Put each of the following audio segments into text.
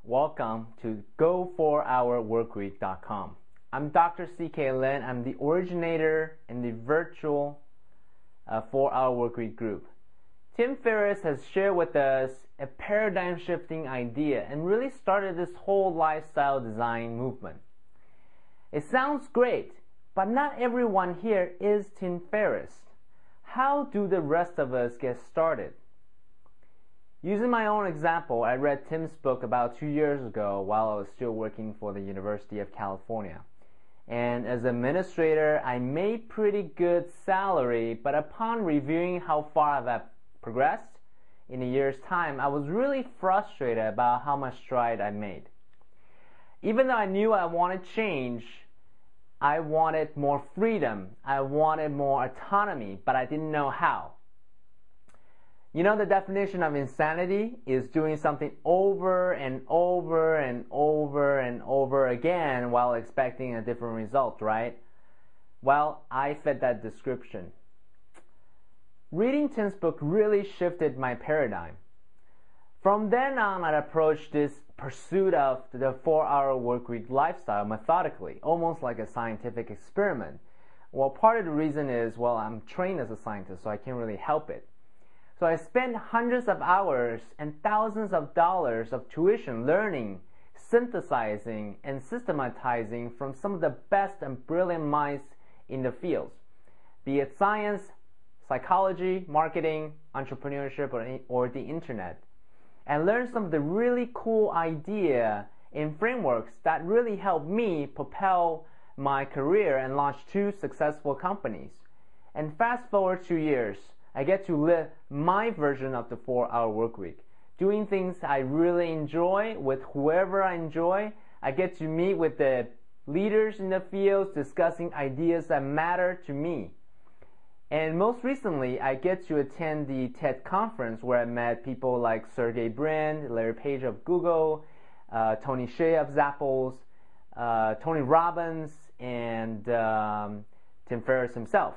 Welcome to Go4HourWorkweek.com. I'm Dr. C.K. Lin. I'm the originator in the virtual 4-Hour Workweek group. Tim Ferriss has shared with us a paradigm-shifting idea and really started this whole lifestyle design movement. It sounds great, but not everyone here is Tim Ferriss. How do the rest of us get started? Using my own example, I read Tim's book about 2 years ago while I was still working for the University of California. And as an administrator, I made pretty good salary, but upon reviewing how far I've progressed in a year's time, I was really frustrated about how much stride I made. Even though I knew I wanted change, I wanted more freedom, I wanted more autonomy, but I didn't know how. You know, the definition of insanity is doing something over and over and over and over again while expecting a different result, right? Well, I fit that description. Reading Tim's book really shifted my paradigm. From then on, I approached this pursuit of the 4-hour workweek lifestyle methodically, almost like a scientific experiment. Well, part of the reason is, well, I'm trained as a scientist, so I can't really help it. So I spent hundreds of hours and thousands of dollars of tuition learning, synthesizing, and systematizing from some of the best and brilliant minds in the fields, be it science, psychology, marketing, entrepreneurship, or the internet, and learned some of the really cool ideas and frameworks that really helped me propel my career and launch 2 successful companies. And fast forward 2 years, I get to live my version of the 4-hour workweek, doing things I really enjoy with whoever I enjoy. I get to meet with the leaders in the fields, discussing ideas that matter to me. And most recently, I get to attend the TED conference where I met people like Sergey Brin, Larry Page of Google, Tony Hsieh of Zappos, Tony Robbins, and Tim Ferriss himself.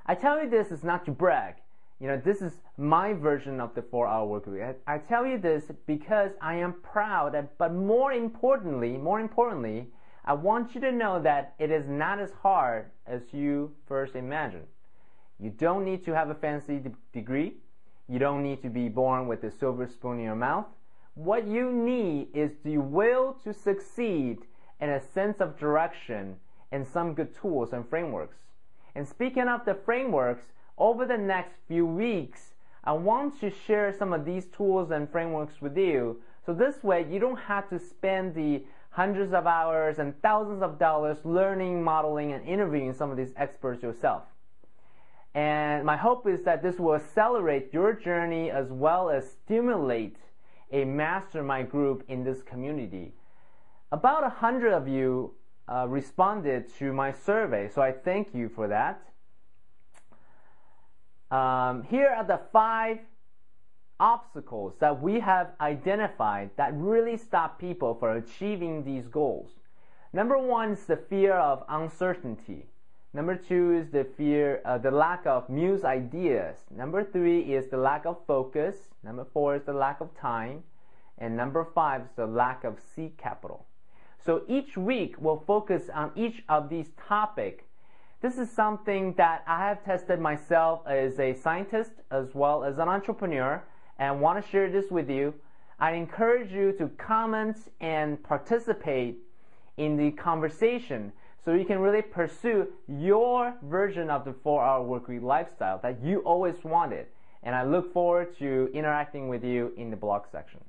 I tell you this is not to brag. You know, this is my version of the 4-hour workweek. I tell you this because I am proud, but more importantly, I want you to know that it is not as hard as you first imagine. You don't need to have a fancy degree. You don't need to be born with a silver spoon in your mouth. What you need is the will to succeed and a sense of direction and some good tools and frameworks. And speaking of the frameworks, over the next few weeks, I want to share some of these tools and frameworks with you. So this way, you don't have to spend the hundreds of hours and thousands of dollars learning, modeling, and interviewing some of these experts yourself. And my hope is that this will accelerate your journey as well as stimulate a mastermind group in this community. About 100 of you responded to my survey, so I thank you for that. Here are the 5 obstacles that we have identified that really stop people from achieving these goals. Number 1 is the fear of uncertainty. Number 2 is the lack of muse ideas. Number 3 is the lack of focus. Number 4 is the lack of time. And number 5 is the lack of seed capital. So each week we'll focus on each of these topics. This is something that I have tested myself as a scientist as well as an entrepreneur, and I want to share this with you. I encourage you to comment and participate in the conversation so you can really pursue your version of the 4-hour workweek lifestyle that you always wanted. And I look forward to interacting with you in the blog section.